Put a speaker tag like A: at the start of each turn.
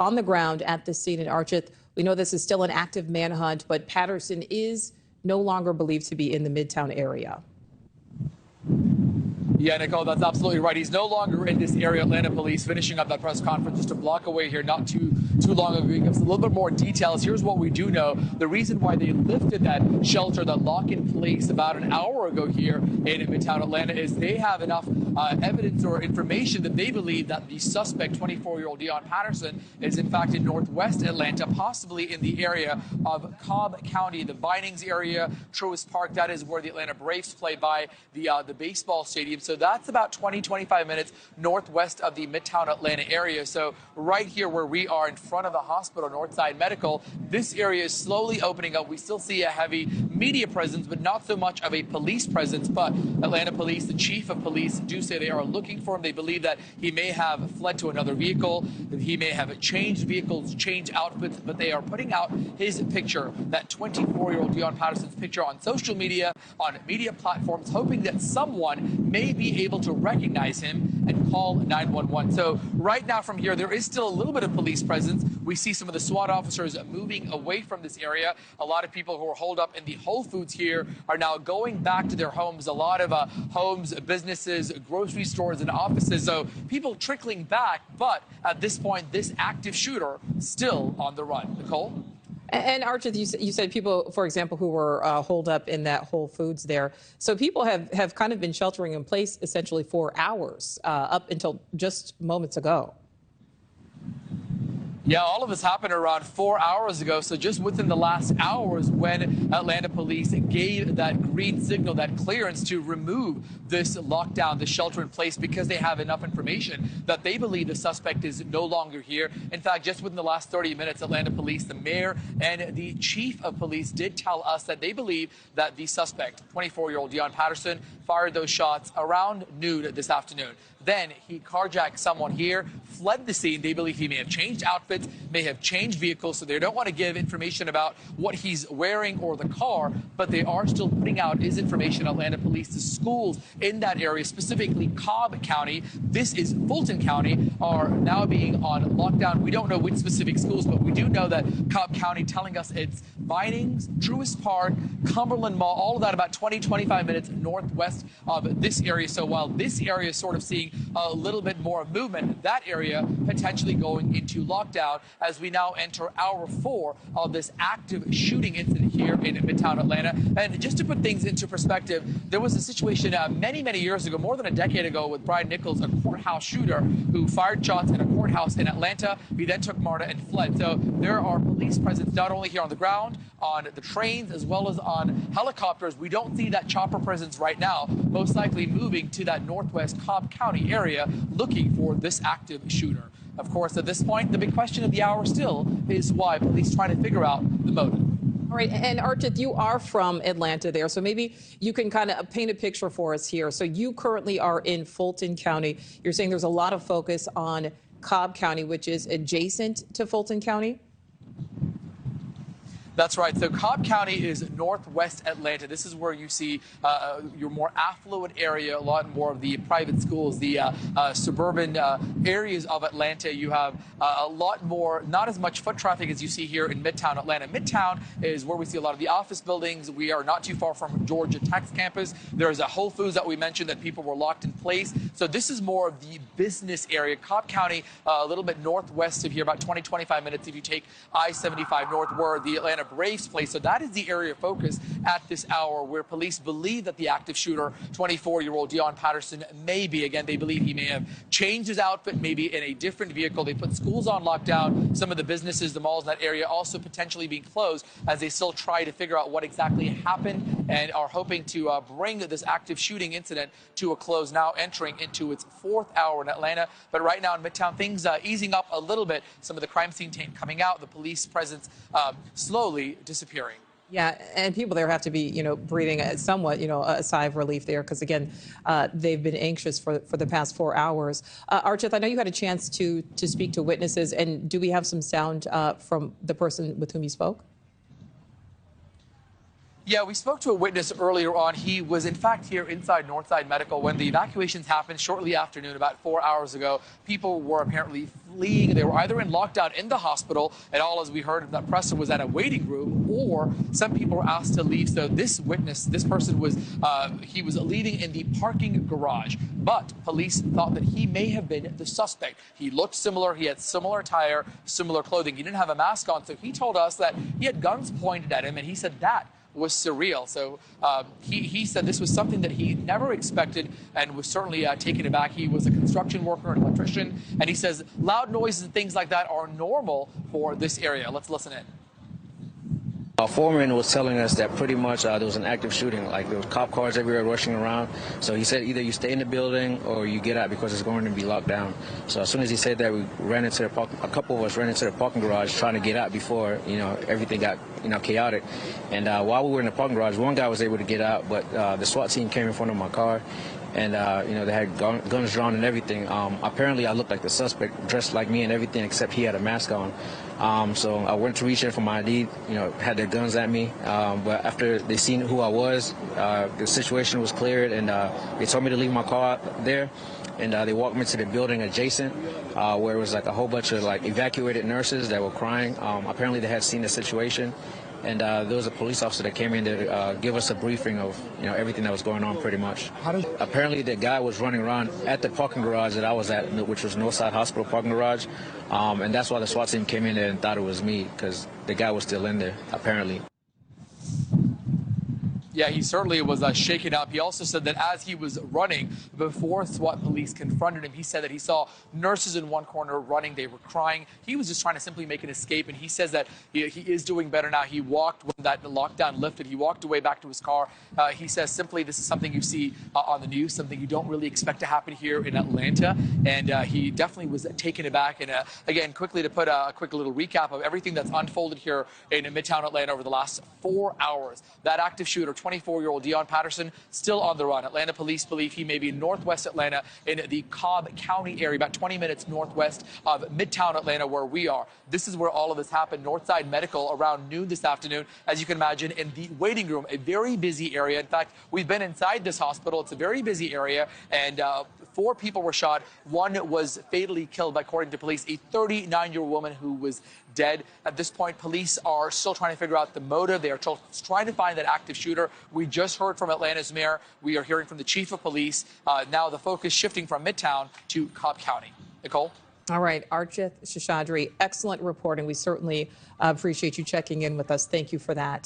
A: on the ground at the scene in Archith. We know this is still an active manhunt, but Patterson is no longer believed to be in the Midtown area.
B: Yeah, Nicole, that's absolutely right. He's no longer in this area. Atlanta police finishing up that press conference just a block away here, not too long ago. Give us a little bit more details. Here's what we do know. The reason why they lifted that shelter, that lock in place about an hour ago here in Midtown Atlanta, is they have enough evidence or information that they believe that the suspect, 24-year-old Deion Patterson, is in fact in Northwest Atlanta, possibly in the area of Cobb County, the Vinings area, Truist Park. That is where the Atlanta Braves play by the baseball stadium. So that's about 20-25 minutes northwest of the Midtown Atlanta area. So right here where we are in front of the hospital, Northside Medical, this area is slowly opening up. We still see a heavy media presence, but not so much of a police presence. But Atlanta police, the chief of police, do say they are looking for him. They believe that he may have fled to another vehicle, that he may have changed vehicles, changed outfits, but they are putting out his picture, that 24-year-old Deion Patterson's picture, on social media, on media platforms, hoping that someone may be able to recognize him and call 911. So right now from here, there is still a little bit of police presence. We see some of the SWAT officers moving away from this area. A lot of people who are holed up in the Whole Foods here are now going back to their homes. A lot of homes, businesses, grocery stores, and offices. So people trickling back. But at this point, this active shooter still on the run. Nicole?
A: And Archith, you said people, for example, who were holed up in that Whole Foods there. So people have kind of been sheltering in place essentially for hours up until just moments ago.
B: Yeah, all of this happened around 4 hours ago. So just within the last hours, when Atlanta police gave that green signal, that clearance to remove this lockdown, the shelter in place, because they have enough information that they believe the suspect is no longer here. In fact, just within the last 30 minutes, Atlanta police, the mayor and the chief of police did tell us that they believe that the suspect, 24-year-old Deion Patterson, fired those shots around noon this afternoon. Then he carjacked someone here, fled the scene. They believe he may have changed outfits, may have changed vehicles, so they don't want to give information about what he's wearing or the car, but they are still putting out his information. Atlanta police, the schools in that area, specifically Cobb County, this is Fulton County, are now being on lockdown. We don't know which specific schools, but we do know that Cobb County telling us it's Vinings, Truist Park, Cumberland Mall, all of that about 20-25 minutes northwest of this area. So while this area is sort of seeing a little bit more movement, that area potentially going into lockdown as we now enter hour 4 of this active shooting incident here in Midtown Atlanta. And just to put things into perspective, there was a situation many years ago, more than a decade ago, with Brian Nichols, a courthouse shooter who fired shots in a courthouse in Atlanta. He then took MARTA and fled. So there are police presence not only here on the ground, on the trains, as well as on helicopters. We don't see that chopper presence right now, most likely moving to that northwest Cobb County area looking for this active shooter. Of course, at this point, the big question of the hour still is why police trying to figure out the motive.
A: All right, and Archith, you are from Atlanta there, so maybe you can kind of paint a picture for us here. So you currently are in Fulton County. You're saying there's a lot of focus on Cobb County, which is adjacent to Fulton County?
B: That's right. So Cobb County is northwest Atlanta. This is where you see your more affluent area, a lot more of the private schools, the suburban areas of Atlanta. You have a lot more, not as much foot traffic as you see here in Midtown Atlanta. Midtown is where we see a lot of the office buildings. We are not too far from Georgia Tech's campus. There is a Whole Foods that we mentioned that people were locked in place. So this is more of the business area. Cobb County, a little bit northwest of here, about 20-25 minutes if you take I-75 north, where the Atlanta Braves play. So that is the area of focus at this hour, where police believe that the active shooter, 24-year-old Deion Patterson, may be. Again, they believe he may have changed his outfit, maybe in a different vehicle. They put schools on lockdown. Some of the businesses, the malls in that area also potentially being closed as they still try to figure out what exactly happened, and are hoping to bring this active shooting incident to a close, now entering into its 4th hour in Atlanta. But right now in Midtown, things easing up a little bit. Some of the crime scene coming out, the police presence slowly disappearing.
A: Yeah, and people there have to be, breathing somewhat, a sigh of relief there, because again, they've been anxious for the past 4 hours. Archith, I know you had a chance to speak to witnesses, and do we have some sound from the person with whom you spoke?
B: Yeah, we spoke to a witness earlier on. He was, in fact, here inside Northside Medical when the evacuations happened shortly afternoon, about 4 hours ago. People were apparently fleeing. They were either in lockdown in the hospital, and all, as we heard, that Preston was at a waiting room, or some people were asked to leave. So this witness, this person was, he was leaving in the parking garage. But police thought that he may have been the suspect. He looked similar. He had similar attire, similar clothing. He didn't have a mask on. So he told us that he had guns pointed at him, and he said that was surreal. So he said this was something that he never expected and was certainly taken aback. He was a construction worker, an electrician, and he says loud noises and things like that are normal for this area. Let's listen in.
C: Our foreman was telling us that pretty much there was an active shooting, like there was cop cars everywhere rushing around. So he said either you stay in the building or you get out because it's going to be locked down. So as soon as he said that, we ran into the a couple of us ran into the parking garage trying to get out before, everything got, chaotic. And while we were in the parking garage, one guy was able to get out, but the SWAT team came in front of my car. And, they had guns drawn and everything. Apparently, I looked like the suspect, dressed like me and everything, except he had a mask on. So I went to reach in for my ID, had their guns at me. But after they seen who I was, the situation was cleared, and they told me to leave my car there. And they walked me to the building adjacent, where it was like a whole bunch of evacuated nurses that were crying. Apparently, they had seen the situation. And there was a police officer that came in to give us a briefing of, everything that was going on pretty much. Apparently, the guy was running around at the parking garage that I was at, which was Northside Hospital parking garage. And that's why the SWAT team came in there and thought it was me, because the guy was still in there, apparently.
B: Yeah, he certainly was shaken up. He also said that as he was running, before SWAT police confronted him, he said that he saw nurses in one corner running. They were crying. He was just trying to simply make an escape, and he says that he is doing better now. He walked when that lockdown lifted. He walked away back to his car. He says simply this is something you see on the news, something you don't really expect to happen here in Atlanta, and he definitely was taken aback. And again, quickly to put a quick little recap of everything that's unfolded here in Midtown Atlanta over the last 4 hours. That active shooter, 24-year-old Deion Patterson, still on the run. Atlanta police believe he may be in northwest Atlanta in the Cobb County area, about 20 minutes northwest of Midtown Atlanta, where we are. This is where all of this happened. Northside Medical around noon this afternoon, as you can imagine, in the waiting room, a very busy area. In fact, we've been inside this hospital. It's a very busy area, and 4 people were shot. 1 was fatally killed, according to police, a 39-year-old woman who was dead. At this point, police are still trying to figure out the motive. They are trying to find that active shooter. We just heard from Atlanta's mayor. We are hearing from the chief of police. Now the focus shifting from Midtown to Cobb County. Nicole?
A: All right, Archith, Seshadri, excellent reporting. We certainly appreciate you checking in with us. Thank you for that.